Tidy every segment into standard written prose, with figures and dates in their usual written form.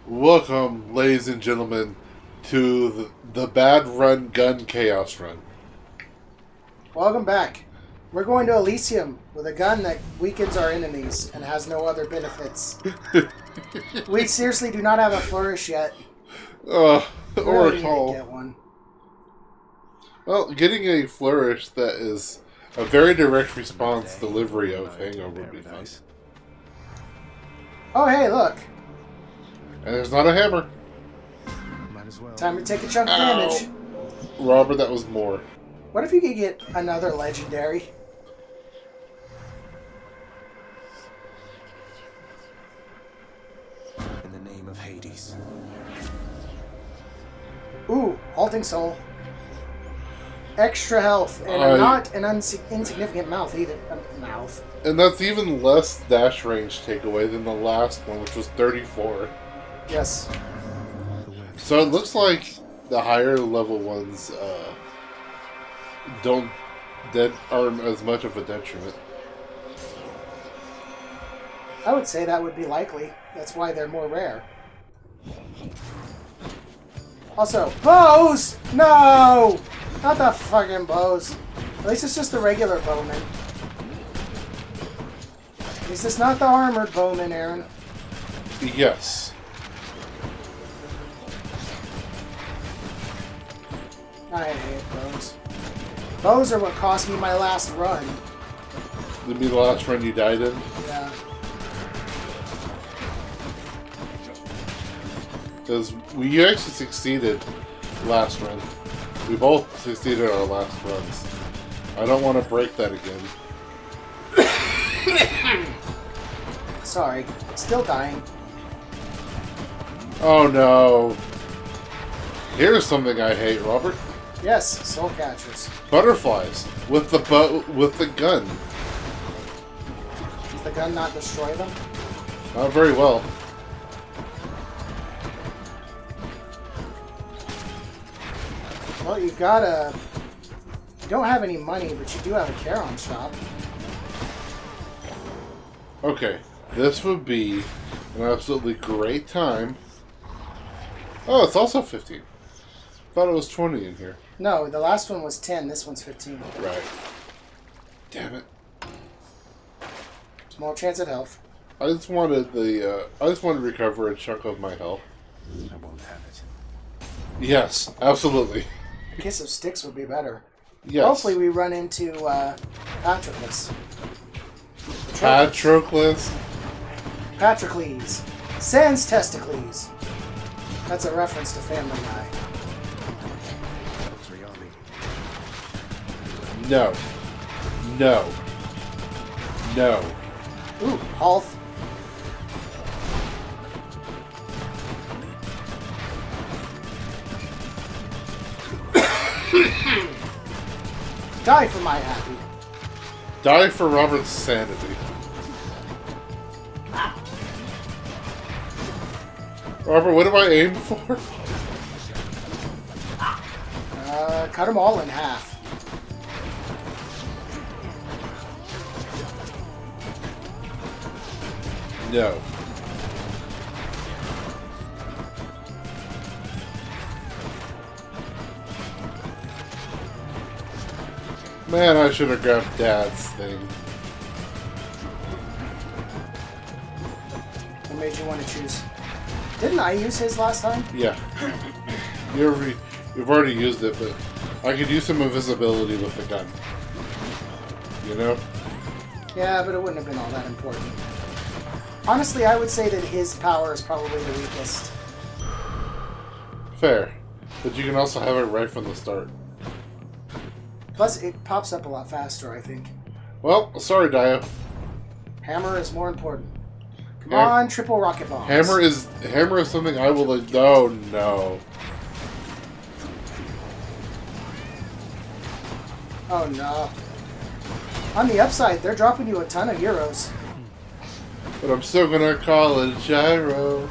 Welcome, ladies and gentlemen, to the Bad Run Gun Chaos Run. Welcome back. We're going to Elysium with a gun that weakens our enemies and has no other benefits. We seriously do not have a flourish yet. Or Really a need to call. get one. Well, getting a flourish that is a very direct response delivery of Hangover would be fun. Oh, hey, look. And there's not a hammer. Time to take a chunk of damage. Robert, that was more. What if you could get another legendary? In the name of Hades. Ooh, halting soul. Extra health and not an insignificant mouth either. Mouth. And that's even less dash range takeaway than the last one, which was 34. Yes. So it looks like the higher level ones aren't as much of a detriment. I would say that would be likely. That's why they're more rare. Also, bows! No! Not the fucking bows. At least it's just the regular bowman. At least it's not the armored bowman, Aaron. Yes. I hate bows. Bows are what cost me my last run. It'd be the last run you died in. Yeah. Because we actually succeeded last run. We both succeeded our last runs. I don't want to break that again. Sorry. Still dying. Oh no. Here's something I hate, Robert. Yes, soul catchers. Butterflies with the with the gun. Does the gun not destroy them? Not very well. Well, you've got a... You don't have any money, but you do have a Charon shop. Okay, this would be an absolutely great time. Oh, it's also 15. Thought it was 20 in here. No, the last one was 10, this one's 15. Right. Damn it. Small chance at health. I just wanted to recover a chunk of my health. I won't have it. Yes, absolutely. A kiss of sticks would be better. Yes. Hopefully we run into Patroclus. Patroclus. Patrocles. Sans testicles. That's a reference to Family Guy. No. No. No. Ooh, health. Die for my happy. Die for Robert's sanity. Robert, what do I aim for? Cut them all in half. No. Man, I should have grabbed Dad's thing. What made you want to choose? Didn't I use his last time? Yeah. You've already used it, but I could use some invisibility with the gun. You know? Yeah, but it wouldn't have been all that important. Honestly, I would say that his power is probably the weakest. Fair. But you can also have it right from the start. Plus, it pops up a lot faster, I think. Well, sorry, Dio. Hammer is more important. Come on, triple rocket bombs. Hammer is something I will... Oh, no. Oh, no. On the upside, they're dropping you a ton of euros. But I'm still gonna call it gyro.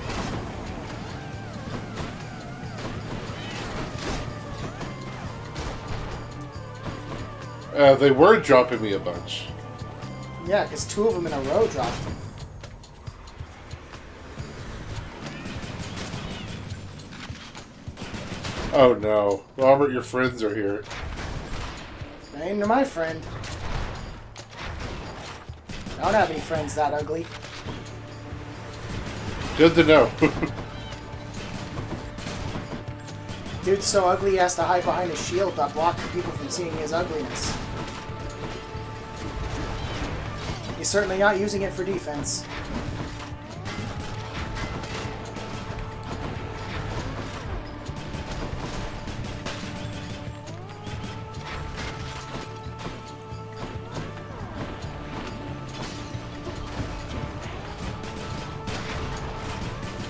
They were dropping me a bunch. Yeah, because 2 of them in a row dropped. Oh no. Robert, your friends are here. They ain't my friend. I don't have any friends that ugly. Good to know. Dude's so ugly he has to hide behind his shield to block people from seeing his ugliness. He's certainly not using it for defense.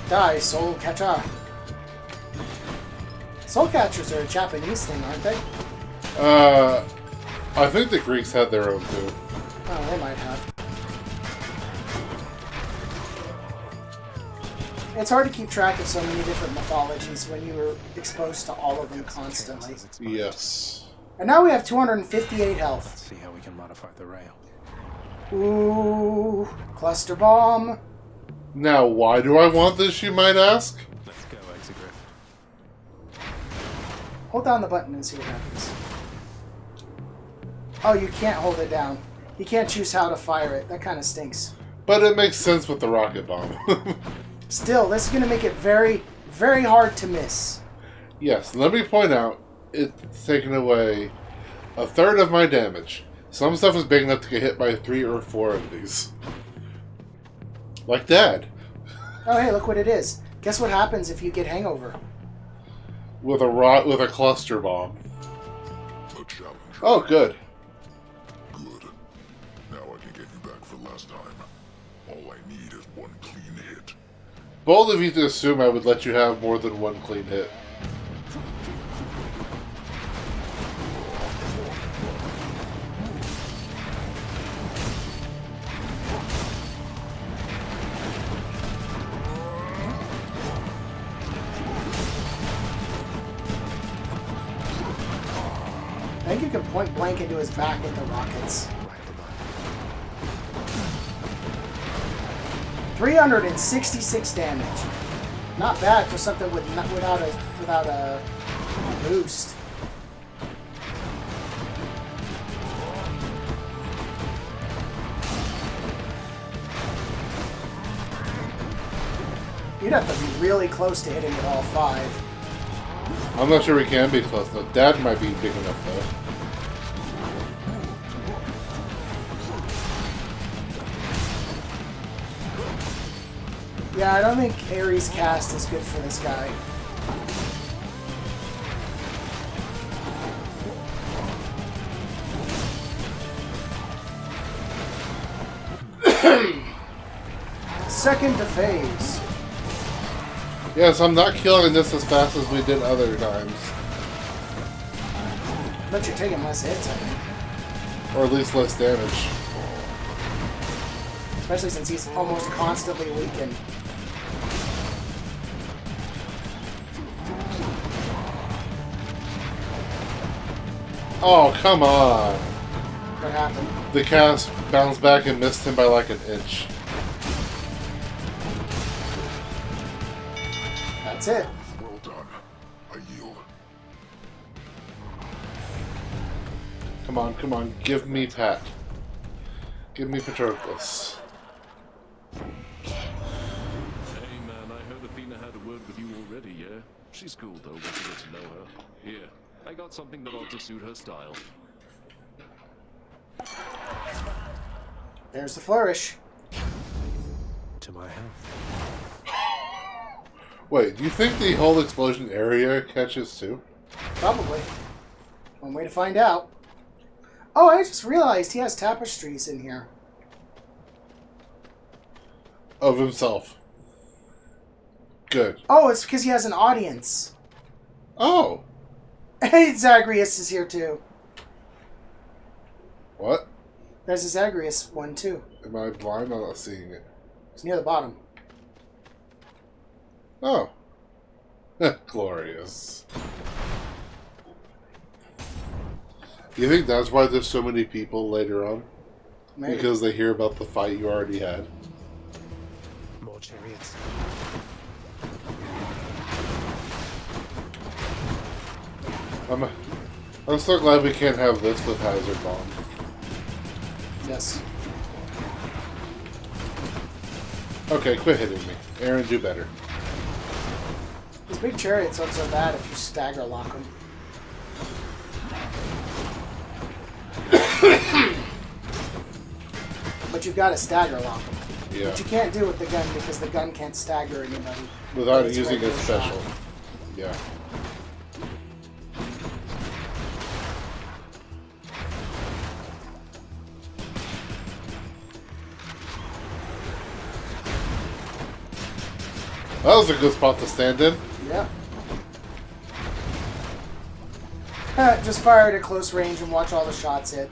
Die, soul catcher. Soul catchers are a Japanese thing, aren't they? I think the Greeks had their own too. Oh, they might have. It's hard to keep track of so many different mythologies when you were exposed to all of them constantly. Yes. And now we have 258 health. Let's see how we can modify the rail. Ooh, cluster bomb. Now, why do I want this, you might ask? Let's go, Exegriff. Hold down the button and see what happens. Oh, you can't hold it down. You can't choose how to fire it. That kind of stinks. But it makes sense with the rocket bomb. Still, this is going to make it very, very hard to miss. Yes, let me point out, it's taken away a third of my damage. Some stuff is big enough to get hit by 3 or 4 of these. Like Dad. Oh, hey, look what it is. Guess what happens if you get hangover? With a cluster bomb. A challenge. Oh, good. Good. Now I can get you back for last time. All I need is one clean hit. Bold of you to assume I would let you have more than one clean hit. I think you can point blank into his back with the rockets. 366 damage. Not bad for something without a boost. You'd have to be really close to hitting it all 5. I'm not sure we can be close enough. Dad might be big enough, though. Yeah, I don't think Ares cast is good for this guy. Second to phase. Yes, I'm not killing this as fast as we did other times. But you're taking less hits, I think. Or at least less damage. Especially since he's almost constantly weakened. Oh, come on. What happened? The cast bounced back and missed him by like an inch. That's it. Well done. I yield. Come on, give me Pat. Give me Patroclus. Hey man, I heard Athena had a word with you already, yeah? She's cool though, once you get to know her. Here, I got something that ought to suit her style. There's the flourish. To my health. Wait, do you think the whole explosion area catches too? Probably. One way to find out. Oh, I just realized he has tapestries in here. Of himself. Good. Oh, it's because he has an audience. Oh! Hey, Zagreus is here too. What? There's a Zagreus one too. Am I blind? I'm not seeing it. It's near the bottom. Oh. Glorious. You think that's why there's so many people later on? Maybe. Because they hear about the fight you already had? More chariots. I'm so glad we can't have this with Hazard Bomb. Yes. Okay, quit hitting me. Aaron, do better. These big chariots aren't so bad if you stagger lock them. But you've got to stagger lock them. Yeah. Which you can't do with the gun because the gun can't stagger anybody. Without It's using regular it special. shot. Yeah. That was a good spot to stand in. Yeah. Just fire it at close range and watch all the shots hit.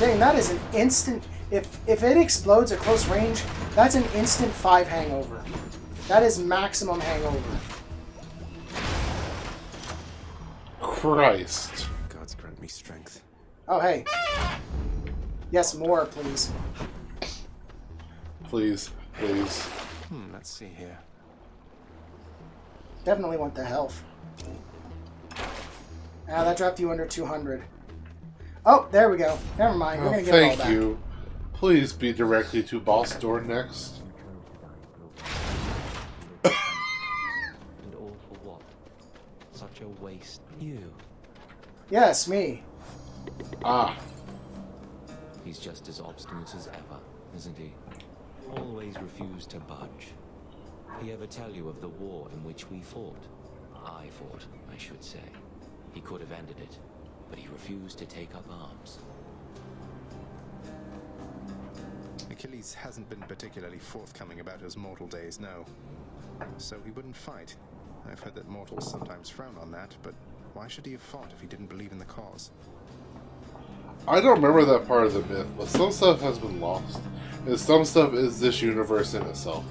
Dang, that is an instant... If it explodes at close range, that's an instant 5 hangover. That is maximum hangover. Christ. Gods grant me strength. Oh, hey. Yes, more, please. Please. Please. Let's see here. Definitely want the health. Ah, that dropped you under 200. Oh, there we go. Never mind. We're Oh, going to get it all thank back. you. Please be directly to boss door next. And all for what? Such a waste. You. Yes, me. Ah. He's just as obstinate as ever, isn't he? Always refused to budge. He ever tell you of the war in which we fought? I fought, I should say. He could have ended it, but he refused to take up arms. Achilles hasn't been particularly forthcoming about his mortal days, no. So he wouldn't fight. I've heard that mortals sometimes frown on that, but why should he have fought if he didn't believe in the cause? I don't remember that part of the myth, but some stuff has been lost. And some stuff is this universe in itself.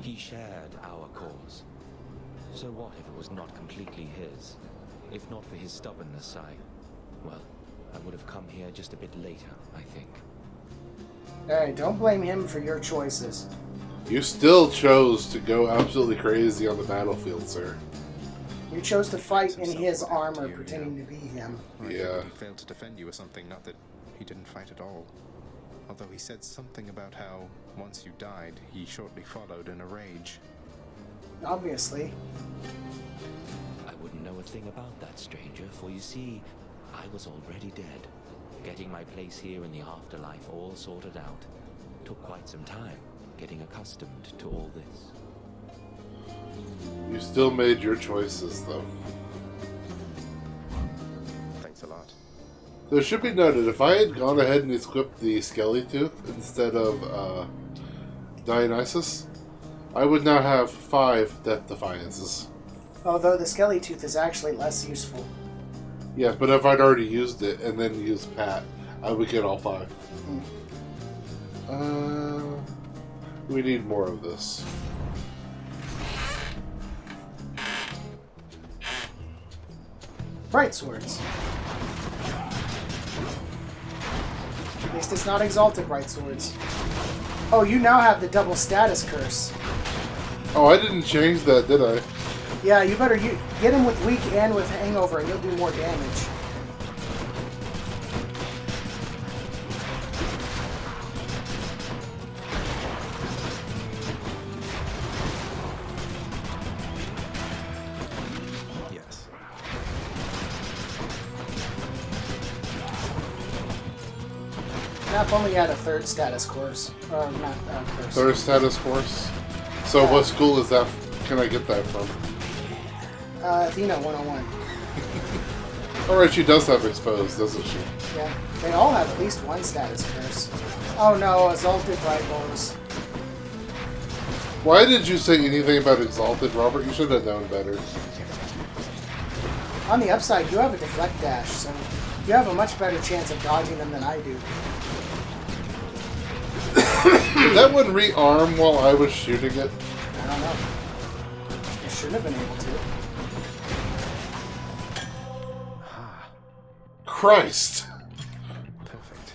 He shared our cause. So what if it was not completely his? If not for his stubbornness, well, I would have come here just a bit later, I think. Hey, don't blame him for your choices. You still chose to go absolutely crazy on the battlefield, sir. You chose to fight in his Himself armor, you, pretending to be him. I think Yeah. He failed to defend you or something, not that he didn't fight at all. Although he said something about how, once you died, he shortly followed in a rage. Obviously. I wouldn't know a thing about that, stranger, for you see, I was already dead. Getting my place here in the afterlife all sorted out. Took quite some time, getting accustomed to all this. You still made your choices, though. Thanks a lot. There should be noted, if I had gone ahead and equipped the Skelly Tooth instead of Dionysus, I would now have 5 Death Defiances. Although the Skelly Tooth is actually less useful. Yes, but if I'd already used it and then used Pat, I would get all 5. We need more of this. Bright swords. At least it's not exalted bright swords. Oh, you now have the double status curse. Oh, I didn't change that, did I? Yeah, you better get him with weak and with hangover, and you'll do more damage. Yes. Now, if only you had a third status course. Or not curse. Third status course. So what school is that? Can I get that from? Athena 101. Alright, she does have exposed, doesn't she? Yeah, they all have at least one status curse. Oh no, exalted bright bows. Why did you say anything about Exalted, Robert? You should have known better. On the upside, you have a deflect dash, so you have a much better chance of dodging them than I do. Did that one rearm while I was shooting it? I don't know. You should have been able to. Christ! Perfect.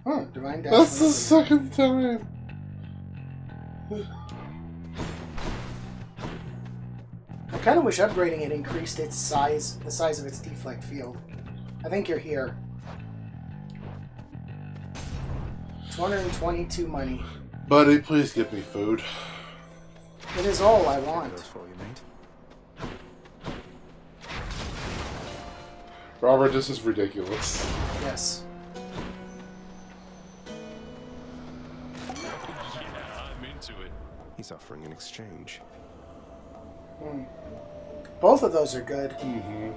Oh, divine dash. That's the second time. I kind of wish upgrading it increased its size, the size of its deflect field. I think you're here. 222 money. Buddy, please give me food. It is all I want. Those for you, mate. Robert, this is ridiculous. Yes. Yeah, I'm into it. He's offering an exchange. Both of those are good. Mm-hmm.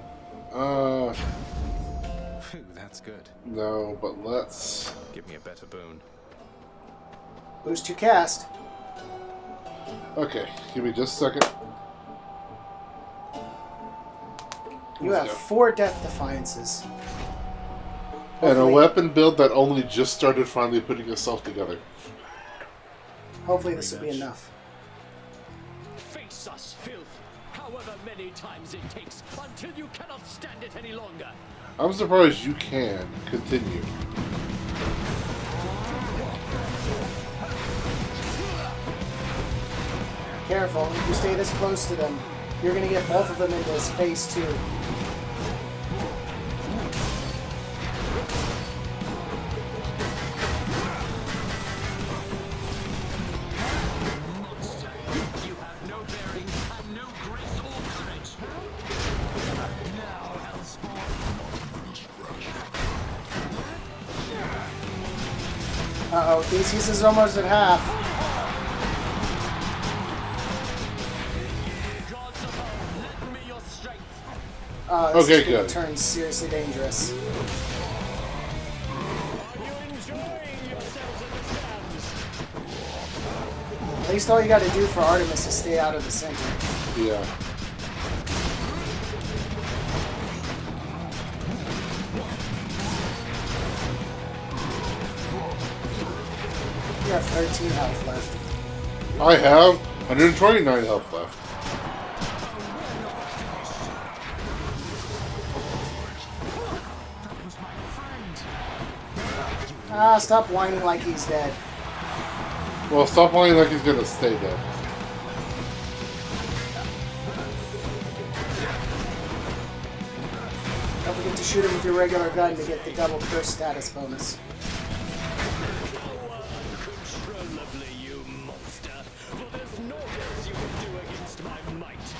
Phew, that's good. No, but let's... Give me a better boon. Boost your cast. Okay, give me just a second. You have 4 Death Defiances. And a Hopefully- weapon build that only just started finally putting itself together. Hopefully this will be enough. Face us, filth, however many times it takes, until you cannot stand it any longer. I'm surprised you can continue. Careful, if you stay this close to them, you're going to get both of them into his face too. You have no bearing and no grace or courage. Now, Hellspawn. Uh-oh, thesis is almost at half. Gods above, lend me your strength. This Okay, is going good. to turn seriously dangerous. Are you enjoying yourselves at the stands? At least all you got to do for Artemis is stay out of the center. Yeah. You have 13 health left. I have 129 health left. Ah, stop whining like he's dead. Well, stop whining like he's gonna stay dead. Don't forget to shoot him with your regular gun to get the double curse status bonus. Uncontrollably, you monster. For there's naught else you can do against my might.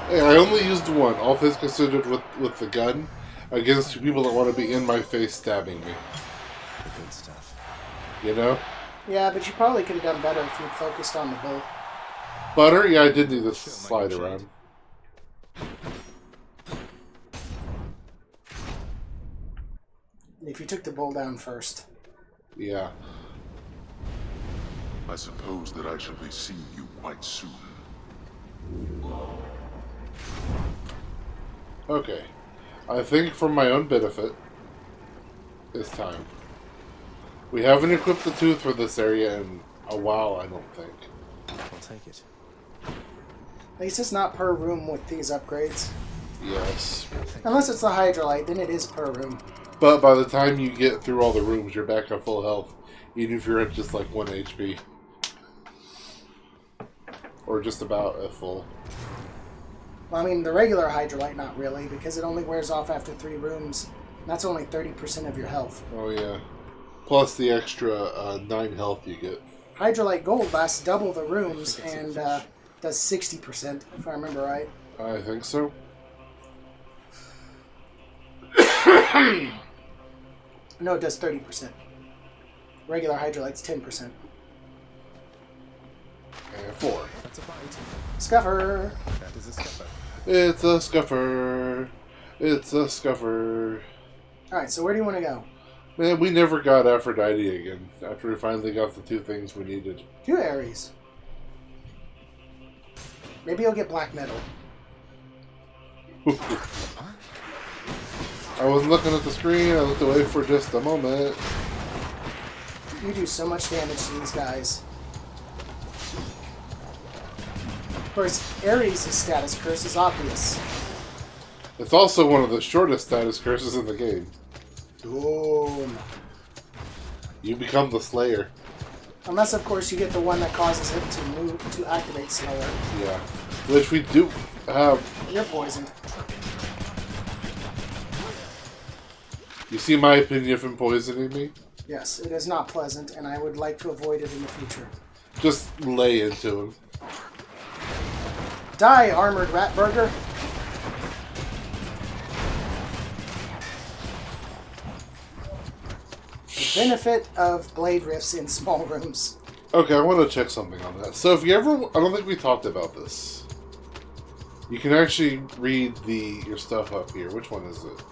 Hey, I only used one, all things considered, with the gun, against 2 people that want to be in my face stabbing me. Good stuff. You know? Yeah, but you probably could have done better if you'd focused on the bull. Butter? Yeah, I did need to slide around. And if you took the bull down first. Yeah. I suppose that I shall be seeing you quite soon. Okay. I think for my own benefit, it's time. We haven't equipped the tooth for this area in a while, I don't think. I'll take it. At least it's not per room with these upgrades. Yes. Unless it's the Hydrolite, then it is per room. But by the time you get through all the rooms, you're back at full health. Even if you're at just like 1 HP. Or just about at full. Well, I mean, the regular Hydrolite, not really, because it only wears off after 3 rooms. And that's only 30% of your health. Oh yeah. Plus the extra 9 health you get. Hydrolite Gold lasts double the rooms and does 60%, if I remember right. I think so. No, it does 30%. Regular Hydrolite's 10%. And 4. That's a bite. Scuffer! That is a scupper. It's a scuffer. It's a scuffer. Alright, so where do you want to go? Man, we never got Aphrodite again after we finally got the 2 things we needed. To Ares. Maybe you'll get black metal. I wasn't looking at the screen. I looked away for just a moment. You do so much damage to these guys. Of course, Ares' status curse is obvious. It's also one of the shortest status curses in the game. Boom. You become the Slayer. Unless, of course, you get the one that causes it to activate slower. Yeah. Which we do have. You're poisoned. You see my opinion from poisoning me? Yes, it is not pleasant, and I would like to avoid it in the future. Just lay into him. Die, armored rat burger. The benefit of blade rifts in small rooms. Okay, I want to check something on that. So if you ever... I don't think we talked about this. You can actually read your stuff up here. Which one is it?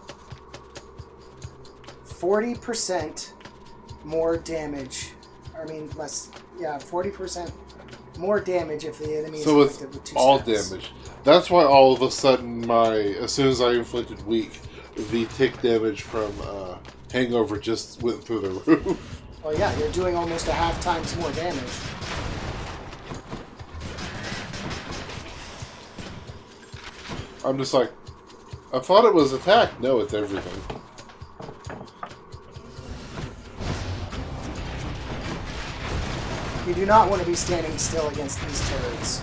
40% more damage. I mean, less... Yeah, 40% more damage if the enemy is So it's inflicted with 2 all stats. damage. That's why all of a sudden as soon as I inflicted weak, the tick damage from Hangover just went through the roof. Well, yeah, you're doing almost a half times more damage. I'm just like, I thought it was attack. No, it's everything. You do not want to be standing still against these turrets.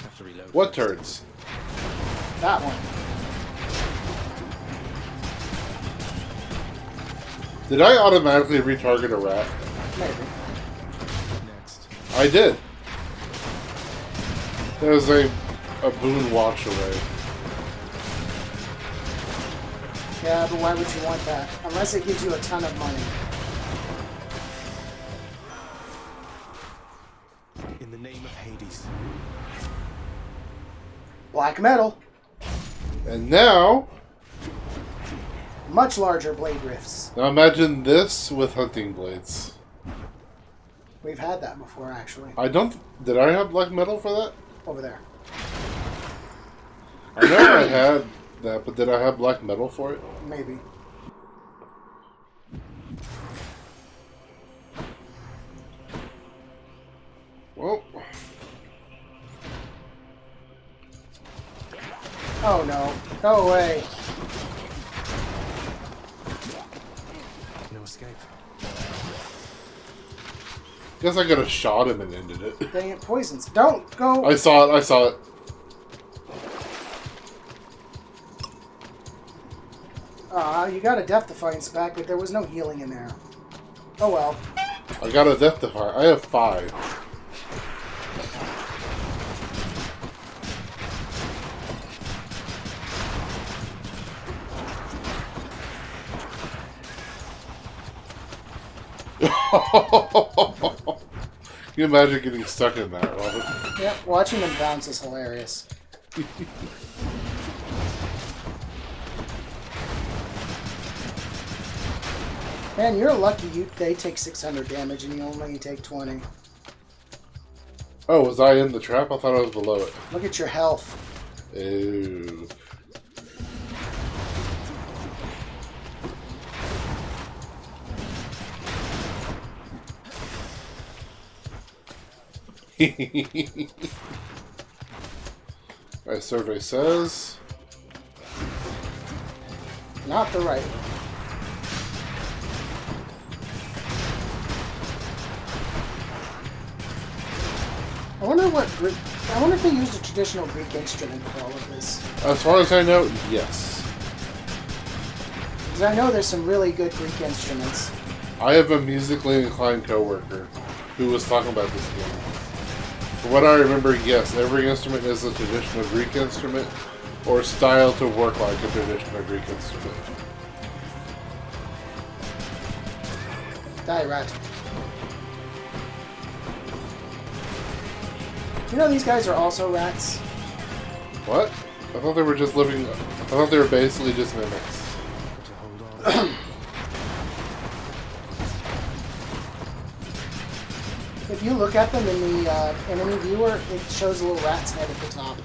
Have to reload. What turds? That one. Did I automatically retarget a rat? Maybe. Next. I did. That was a boon wash away. Yeah, but why would you want that? Unless it gives you a ton of money. In the name of Hades. Black metal. And now Much larger blade rifts. imagine this with hunting blades. We've had that before, actually. Did I have black metal for that? Over there. I know I had that, but did I have black metal for it? Maybe. Well, Oh no. Go away. No escape. guess I could have shot him and ended it. Dang it, poisons. Don't go. I saw it. You got a Death Defiance back, but there was no healing in there. Oh well. I got a death defy. I have 5. Can you imagine getting stuck in that, Robert? Yep, watching them bounce is hilarious. Man, you're lucky they take 600 damage and you only take 20. Oh, was I in the trap? I thought I was below it. Look at your health. Ooh. Alright, survey says. Not the right one. I wonder if they used a traditional Greek instrument for all of this. As far as I know, yes. Because I know there's some really good Greek instruments. I have a musically inclined coworker who was talking about this game. From what I remember, yes, every instrument is a traditional Greek instrument or style to work like a traditional Greek instrument. Die, rat. You know these guys are also rats? What? I thought they were just living. I thought they were basically just mimics. To hold on. If you look at them in the enemy viewer, it shows a little rat's head at the top.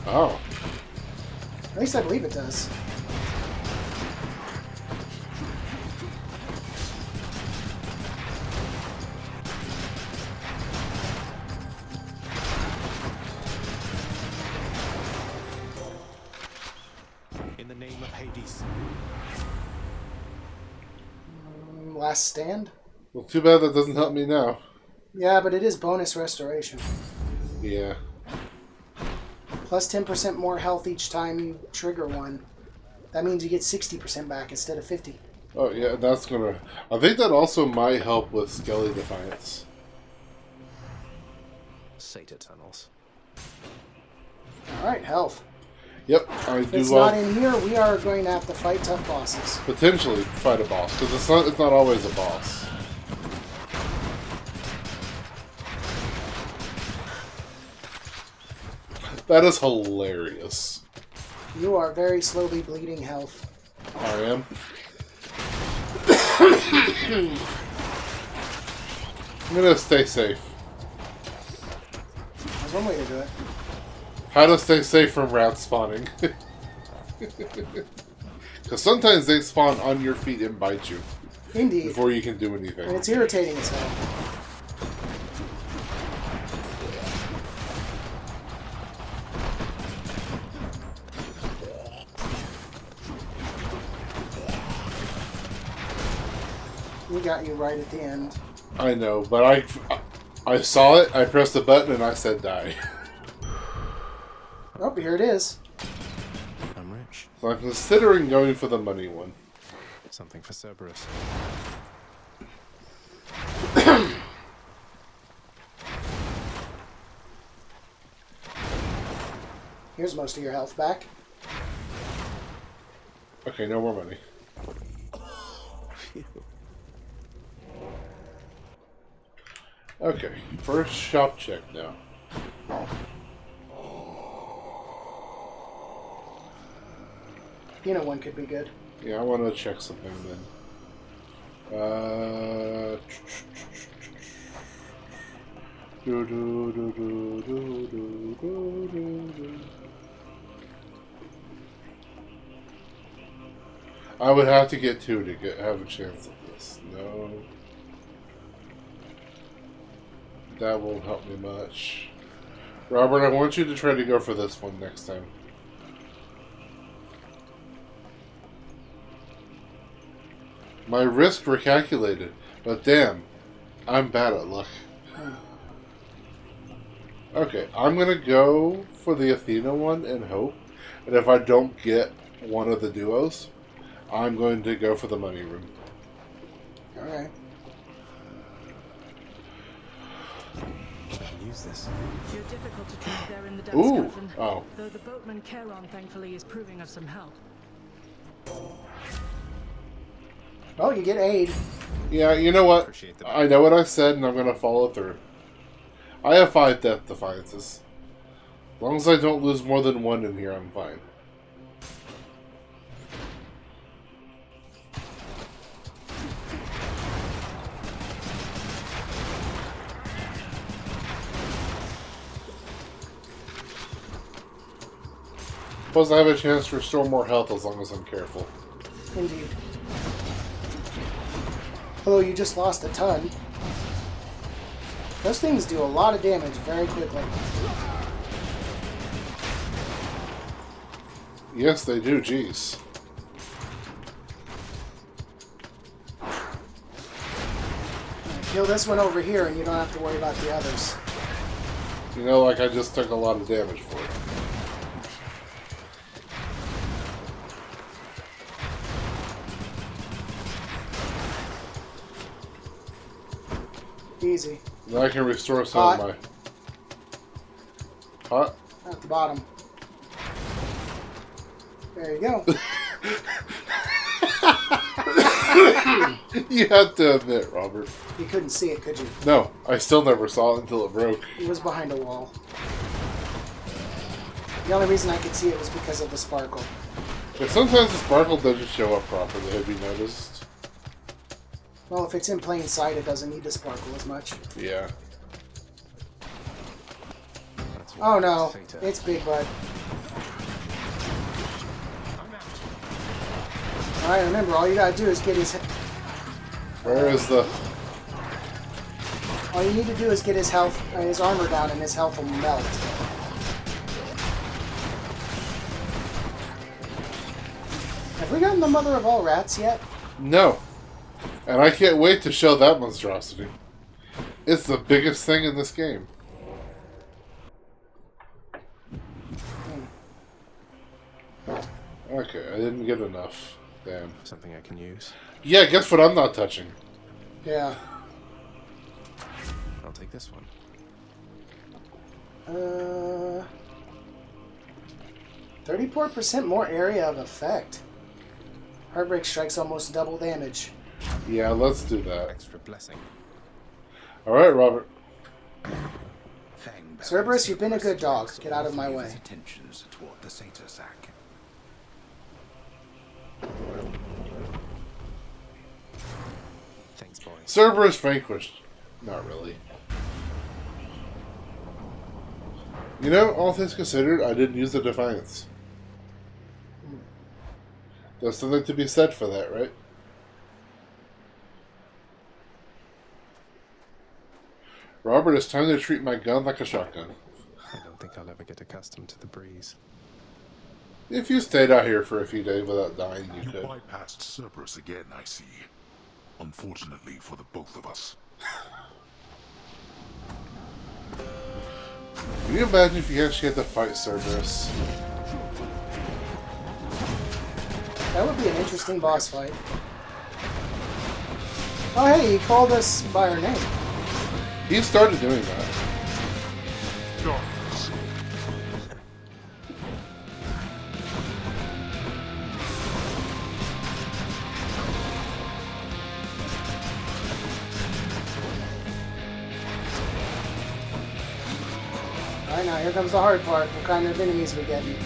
Oh. At least I believe it does. In the name of Hades. Last stand? Well, too bad that doesn't help me now. Yeah, but it is bonus restoration. Yeah. Plus 10% more health each time you trigger one. That means you get 60% back instead of 50. Oh, yeah, that's gonna... I think that also might help with Skelly Defiance. Sata tunnels. Alright, health. Yep, I If do it's well. not in here, we are going to have to fight tough bosses. Potentially fight a boss, because it's not always a boss. That is hilarious. You are very slowly bleeding health. I am. I'm gonna stay safe. There's one way to do it. How to stay safe from rats spawning. Because sometimes they spawn on your feet and bite you Indeed. before you can do And anything. it's irritating as hell. We got you right at the end. I know, but I saw it, I pressed the button, and I said die. Oh, here it is. I'm rich. So I'm considering going for the money one. Something for Cerberus. Here's most of your health back. Okay, no more money. Okay, first shop check now. You know one could be good. Yeah, I want to check something then. Do, do, do, do, do, do, do, do, do. I would have to get two to have a chance at this. No. That won't help me much. Robert, I want you to try to go for this one next time. My risk recalculated, but damn, I'm bad at luck. Okay, I'm gonna go for the Athena one and hope, and if I don't get one of the duos, I'm going to go for the money room. Alright. Use this. You're difficult to treat there in the depths, Ooh, Captain. oh. Though the boatman Charon, thankfully, is proving of some help. Oh, you get aid. Yeah, you know what? Appreciate the- I know what I said, and I'm gonna follow through. I have 5 death defiances. As long as I don't lose more than 1 in here, I'm fine. Plus, I have a chance to restore more health as long as I'm careful. Indeed. Although you just lost a ton. Those things do a lot of damage very quickly. Yes, they do, jeez. Kill this one over here and you don't have to worry about the others. You know, like I just took a lot of damage for it. Easy. Now I can restore some of my... Hot? At the bottom. There you go. You have to admit, Robert. You couldn't see it, could you? No, I still never saw it until it broke. It was behind a wall. The only reason I could see it was because of the sparkle. But sometimes the sparkle doesn't show up properly, have you noticed? Well, if it's in plain sight, it doesn't need to sparkle as much. Yeah. That's Oh what no, Sata. it's Big Bud. Alright, remember, all you gotta do is get his... Where is the... All you need to do is get his health, his armor down, and his health will melt. Have we gotten the mother of all rats yet? No. And I can't wait to show that monstrosity. It's the biggest thing in this game. Okay, I didn't get enough. Damn. Something I can use. Yeah, guess what I'm not touching? Yeah. I'll take this one. 34% more area of effect. Heartbreak strikes almost double damage. Yeah, let's do that. Extra blessing. Alright, Robert. Cerberus, you've been a good dog. Get out of my way. Attentions toward the Satyr sack. Thanks, boy. Cerberus vanquished. Not really. You know, all things considered, I didn't use the Defiance. There's something to be said for that, right? Robert, it's time to treat my gun like a shotgun. I don't think I'll ever get accustomed to the breeze. If you stayed out here for a few days without dying, you could. Bypassed Cerberus again, I see. Unfortunately for the both of us. Can you imagine if you actually had to fight Cerberus? That would be an interesting boss fight. Oh hey, he called us by our name. He started doing that. Darkness. Alright, now here comes the hard part. What kind of enemies we getting? You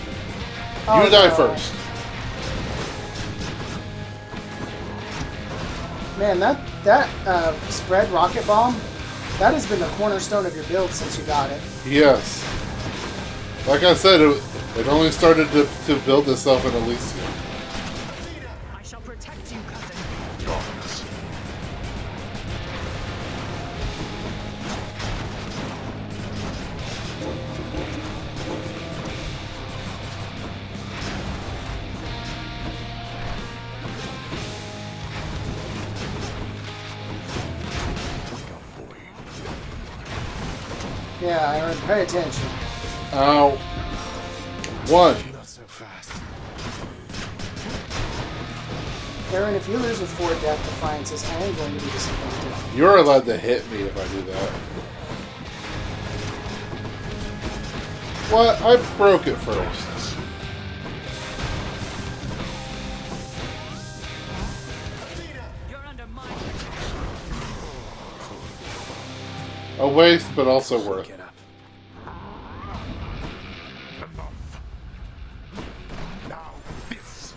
Oh, die no. first. Man, that spread rocket bomb, that has been the cornerstone of your build since you got it. Yes. Like I said, it only started to build itself in Elysium. I shall protect you, cousin. Darkness. Wake up, boy. Yeah, Aaron, pay attention. Ow. One. Not so fast. Aaron, if you lose with 4 death defiances, I am going to be disappointed. You're allowed to hit me if I do that. What? I broke it first. You're under my A waste, but also worth. Get up. Enough. Now this.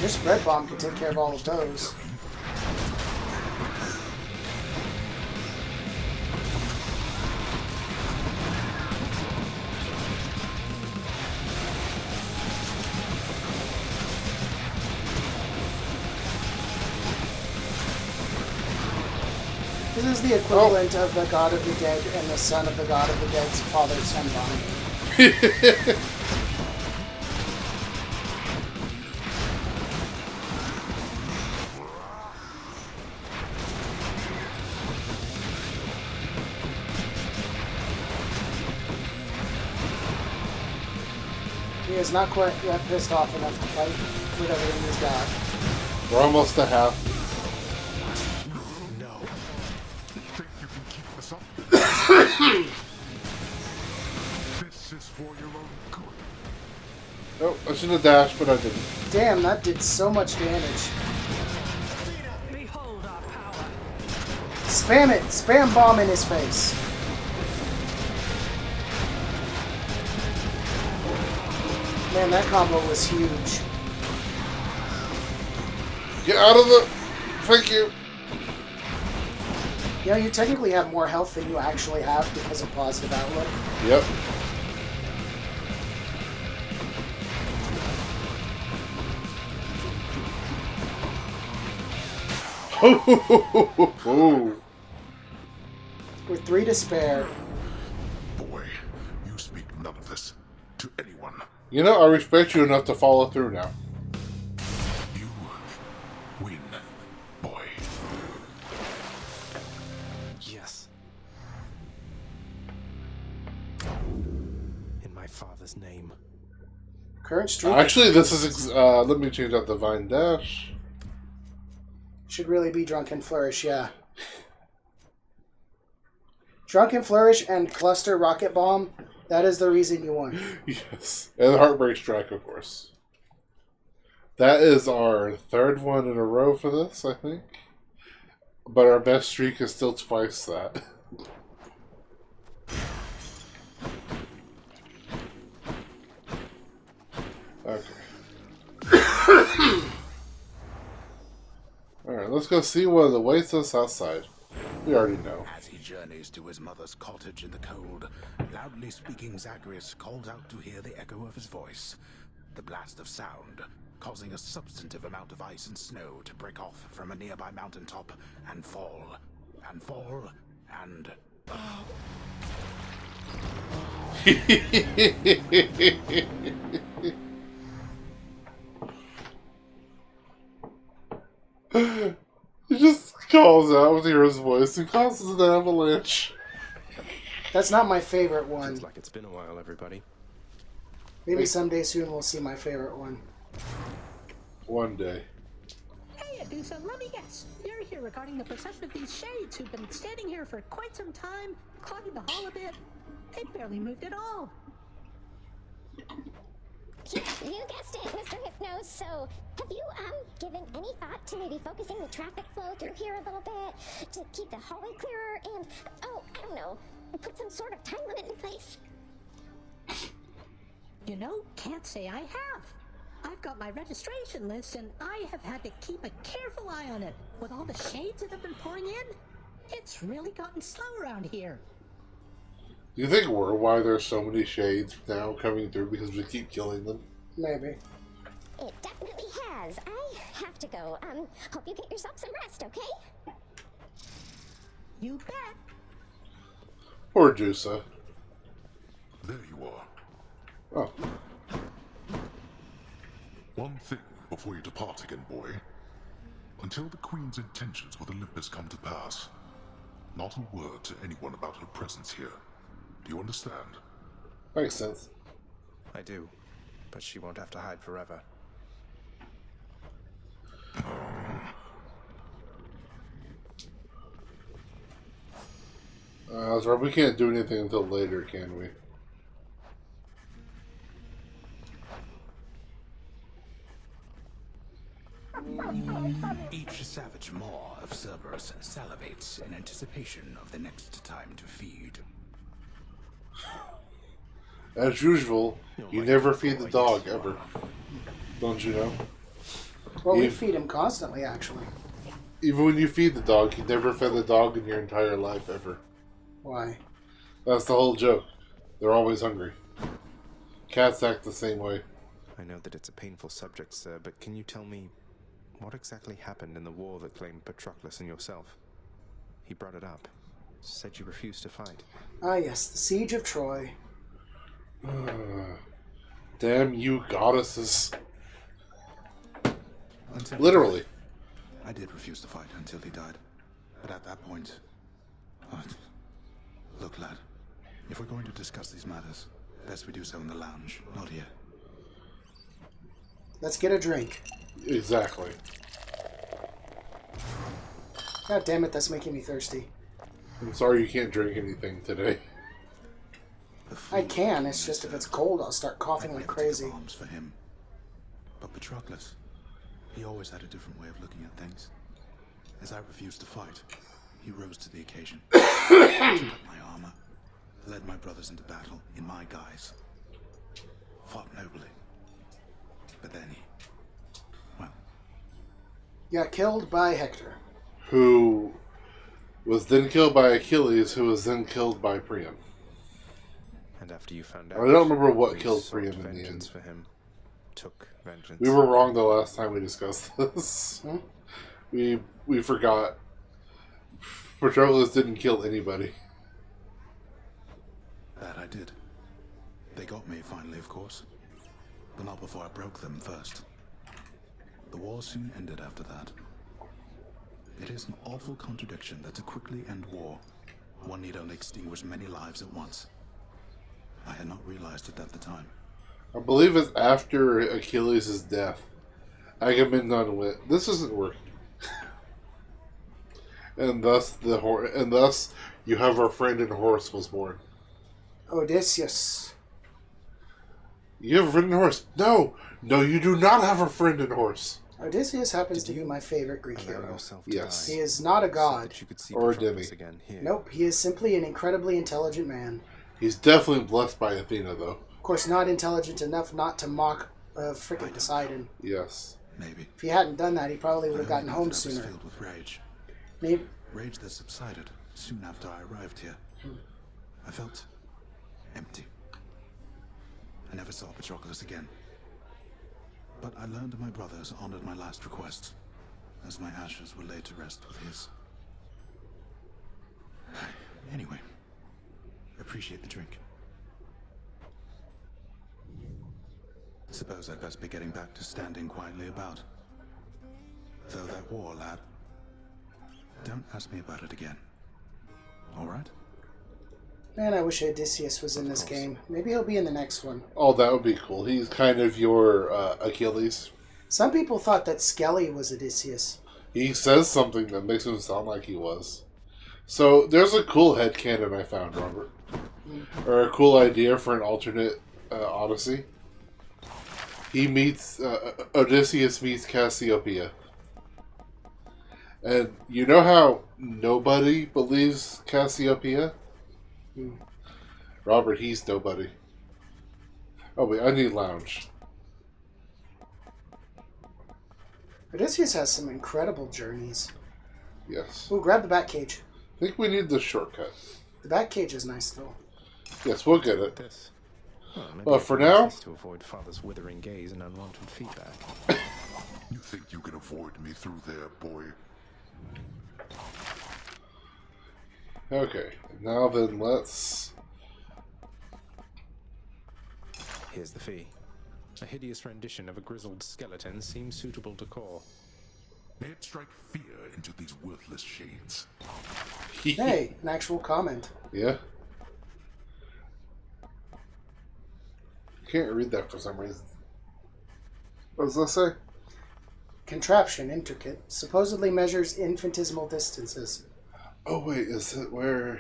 Your spread bomb can take care of all of those. This is the equivalent of the God of the Dead and the son of the God of the Dead's father-son bond. He is not quite yet pissed off enough to fight with everything he's got. We're almost to half. No. Think you can keep this up? This is for your own good. Oh, I should have dashed, but I didn't. Damn, that did so much damage. behold our power. Spam it! Spam bomb in his face. Man, that combo was huge. Get out of the... Thank you. You know, you technically have more health than you actually have because of positive outlook. Yep. Oh. With 3 to spare. Boy, you speak none of this to anyone. You know, I respect you enough to follow through now. You win, boy. Yes. In my father's name. Current streak. Actually, this is... let me change out the Vine Dash. Should really be Drunken Flourish, yeah. Drunken Flourish and Cluster Rocket Bomb, that is the reason you won. Yes. And Heartbreak Strike, of course. That is our 3rd one in a row for this, I think. But our best streak is still twice that. Okay. Alright, let's go see what awaits us outside. We already know. As he journeys to his mother's cottage in the cold, loudly speaking Zagreus calls out to hear the echo of his voice. The blast of sound, causing a substantive amount of ice and snow to break off from a nearby mountaintop and fall, and fall, and... He just calls out with Hero's voice and causes an avalanche. That's not my favorite one. Seems like it's been a while, everybody. Maybe someday soon we'll see my favorite one. One day. Hey, Adusa, let me guess. You're here regarding the procession of these shades who've been standing here for quite some time, clogging the hall a bit. They barely moved at all. You guessed it, Mr. Hypnos. So, have you, given any thought to maybe focusing the traffic flow through here a little bit to keep the hallway clearer and, oh, I don't know, put some sort of time limit in place? You know, can't say I have. I've got my registration list and I have had to keep a careful eye on it. With all the shades that have been pouring in, it's really gotten slow around here. Do you think we're why there's so many shades now coming through because we keep killing them? Maybe. It definitely has. I have to go. Hope you get yourself some rest, okay? You bet. Poor Jusa. There you are. Oh. One thing before you depart again, boy. Until the Queen's intentions with Olympus come to pass, not a word to anyone about her presence here. Do you understand? Makes sense. I do, but she won't have to hide forever. That's right. We can't do anything until later, can we? Each savage maw of Cerberus salivates in anticipation of the next time to feed. As usual, you never feed the dog, ever. Don't you know? Well, we feed him constantly, actually. Even when you feed the dog, you never fed the dog in your entire life, ever. Why? That's the whole joke. They're always hungry. Cats act the same way. I know that it's a painful subject, sir, but can you tell me what exactly happened in the war that claimed Patroclus and yourself? He brought it up. Said you refused to fight. Ah, yes, the Siege of Troy. Damn you goddesses. Literally. I did refuse to fight until he died. But at that point... Look, lad. If we're going to discuss these matters, best we do so in the lounge, not here. Let's get a drink. Exactly. God damn it, that's making me thirsty. I'm sorry you can't drink anything today. I can, it's just if it's cold I'll start coughing like crazy. Arms for him. But Patroclus, he always had a different way of looking at things. As I refused to fight, he rose to the occasion. Took up my armor, led my brothers into battle in my guise. Fought nobly. But then he... well... Got killed by Hector. Who Was then killed by Achilles, who was then killed by Priam. And after you found I out, don't remember what we killed sought Priam in the vengeance end. for him. Took vengeance. We were wrong the last time we discussed this. We forgot. Patroclus didn't kill anybody. That I did. They got me finally, of course. But not before I broke them first. The war soon ended after that. It is an awful contradiction that to quickly end war, one need only extinguish many lives at once. I had not realized it at the time. I believe it's after Achilles' death. Agamemnon went, "This isn't working," and thus you have our friend in Horse was born. Odysseus. You have a friend in Horse? No, you do not have a friend in Horse. Odysseus happens to be my favorite Greek Allow hero. yourself to Yes. He die is not a so god. that you could see Or a Patroclus demi. again here. Nope, he is simply an incredibly intelligent man. He's definitely blessed by Athena, though. Of course, not intelligent enough not to mock frickin' Poseidon. Yes. Maybe. If he hadn't done that, he probably would have I gotten only home know that I was sooner. filled with rage. Maybe. Rage that subsided soon after I arrived here. I felt empty. I never saw Patroclus again. But I learned my brothers honored my last request, as my ashes were laid to rest with his. Anyway, appreciate the drink. Suppose I'd best be getting back to standing quietly about. Though that war, lad. Don't ask me about it again. All right? Man, I wish Odysseus was in this game. Maybe he'll be in the next one. Oh, that would be cool. He's kind of your Achilles. Some people thought that Skelly was Odysseus. He says something that makes him sound like he was. So, there's a cool headcanon I found, Robert. Or a cool idea for an alternate Odyssey. He meets... Odysseus meets Cassiopeia. And you know how nobody believes Cassiopeia? Robert, he's nobody. Oh wait, I need lounge. Odysseus has some incredible journeys. Yes. Ooh, grab the bat cage. I think we need the shortcut. The bat cage is nice, though. Yes, we'll get it. This. Maybe Well, I for can use now... this to avoid Father's withering gaze and unwanted feedback. You think you can avoid me through there, boy? Okay, now then let's... Here's the fee. A hideous rendition of a grizzled skeleton seems suitable to call. May it strike fear into these worthless shades. Hey, an actual comment. Yeah? Can't read that for some reason. What does that say? Contraption, intricate, supposedly measures infinitesimal distances. Oh wait, is it where...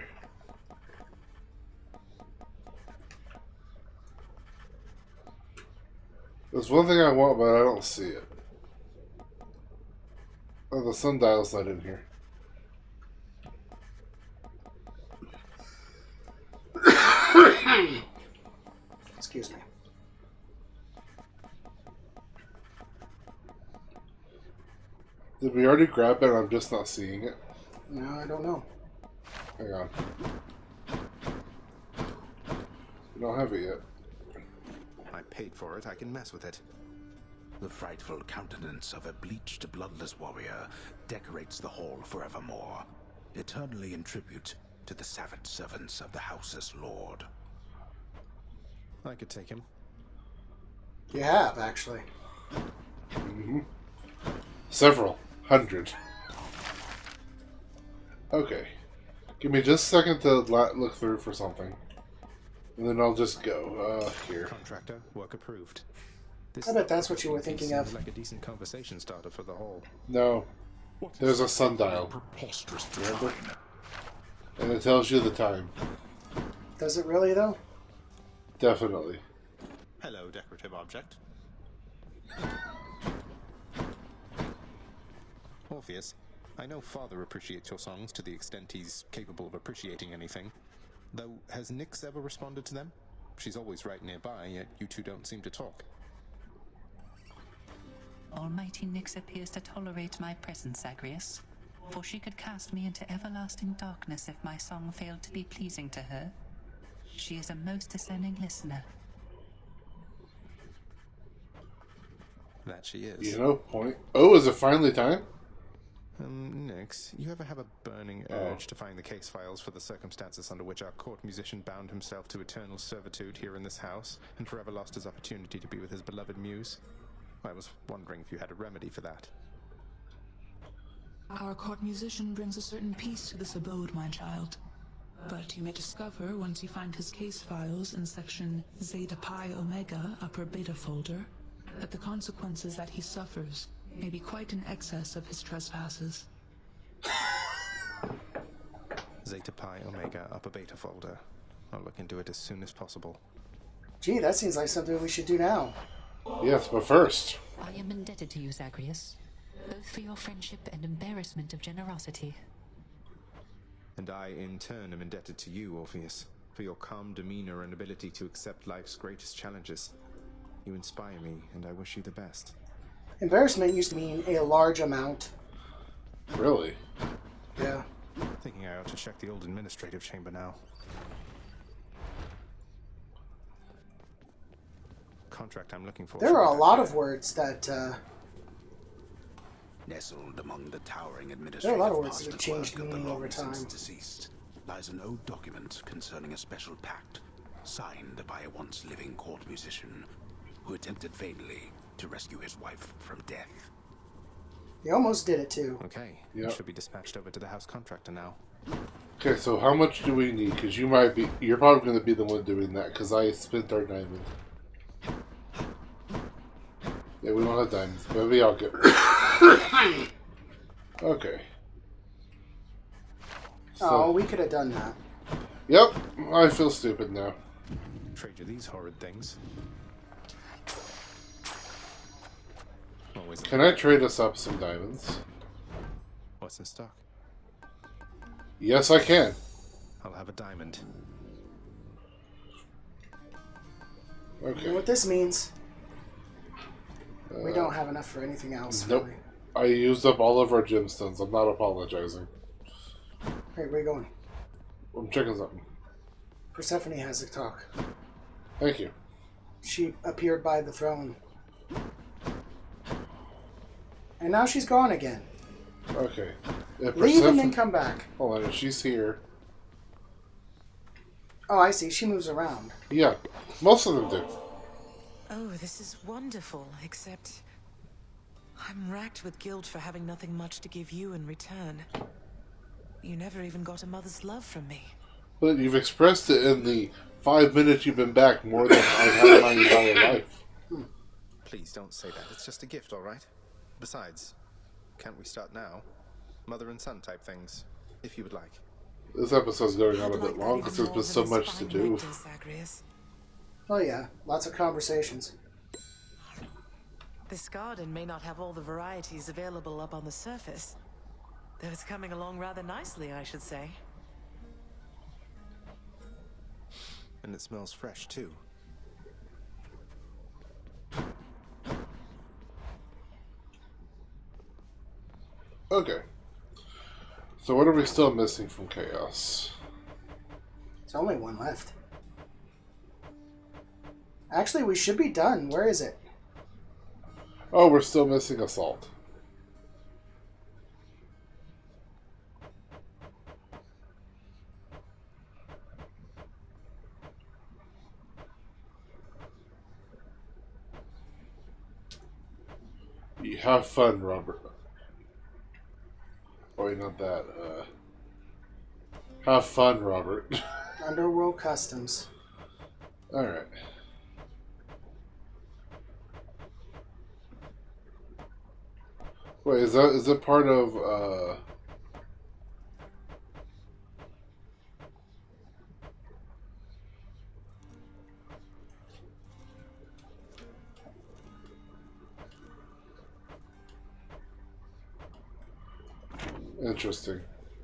There's one thing I want, but I don't see it. Oh, the sundial's not in here. Excuse me. Did we already grab it? I'm just not seeing it. No, I don't know. Hang on. We don't have it yet. I paid for it, I can mess with it. The frightful countenance of a bleached, bloodless warrior decorates the hall forevermore, eternally in tribute to the savage servants of the house's lord. I could take him. You have, actually. Mm-hmm. Several. 100. Okay. Give me just a second to look through for something. And then I'll just go. Here. Contractor, work approved. This I bet that's what you were thinking seems of. like a decent conversation starter for the hall. No. There's a sundial. Preposterous Remember? design. And it tells you the time. Does it really, though? Definitely. Hello, decorative object. Orpheus, I know Father appreciates your songs to the extent he's capable of appreciating anything. Though, has Nyx ever responded to them? She's always right nearby, yet you two don't seem to talk. Almighty Nyx appears to tolerate my presence, Zagreus. for she could cast me into everlasting darkness if my song failed to be pleasing to her. She is a most discerning listener. That she is. You know, point. Oh, is it finally time? Nix, you ever have a burning urge to find the case files for the circumstances under which our court musician bound himself to eternal servitude here in this house, and forever lost his opportunity to be with his beloved muse? I was wondering if you had a remedy for that. Our court musician brings a certain peace to this abode, my child. But you may discover, once you find his case files in section Zeta Pi Omega Upper Beta folder, that the consequences that he suffers may be quite in excess of his trespasses. Zeta Pi Omega Upper Beta folder. I'll look into it as soon as possible. Gee, that seems like something we should do now. Yes, but first. I am indebted to you, Zagreus, both for your friendship and embarrassment of generosity. And I, in turn, am indebted to you, Orpheus, for your calm demeanor and ability to accept life's greatest challenges. You inspire me, and I wish you the best. Embarrassment used to mean a large amount. Really? Yeah. Thinking I ought to check the old administrative chamber now. Contract I'm looking for. There are a lot of words that, Nestled among the towering administrative there are a lot of words that have masterwork changed of the meaning over long time. since deceased lies an old document concerning a special pact signed by a once living court musician who attempted vainly to rescue his wife from death. He almost did it too. Okay, Yep. it should be dispatched over to the house contractor now. Okay, so how much do we need? Because you're probably going to be the one doing that, because I spent our diamond. Yeah, we don't have diamonds. Maybe I'll get... Okay. Oh, we could have done that. Yep, I feel stupid now. Trade you these horrid things. Always. Can I trade us up some diamonds? What's in stock? Yes, I can. I'll have a diamond. Okay. You know what this means? We don't have enough for anything else, Nope. really. I used up all of our gemstones. I'm not apologizing. Hey, where you going? I'm checking something. Persephone has to talk. Thank you. She appeared by the throne. And now she's gone again. Okay. Leave and then come back. Hold on, she's here. Oh, I see. She moves around. Yeah, most of them do. Oh, this is wonderful, except I'm racked with guilt for having nothing much to give you in return. You never even got a mother's love from me. But you've expressed it in the 5 minutes you've been back more than I've had my entire life. Please don't say that. It's just a gift, all right? Besides, can't we start now? Mother and son type things, if you would like. This episode's going on a bit long because there's been so much to do. Oh yeah, lots of conversations. This garden may not have all the varieties available up on the surface, though it's coming along rather nicely, I should say. And it smells fresh, too. Okay. So what are we still missing from Chaos? There's only one left. Actually, we should be done. Where is it? Oh, we're still missing Assault. You have fun, Robert. Oh, wait, not that. Have fun, Robert. Underworld Customs. Alright. Wait, is it part of, Interesting.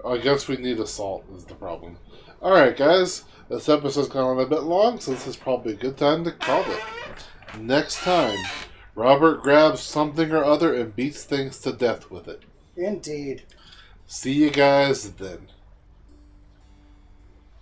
I guess we need Assault is the problem. Alright, guys. This episode's gone on a bit long, so this is probably a good time to call it. Next time, Robert grabs something or other and beats things to death with it. Indeed. See you guys then.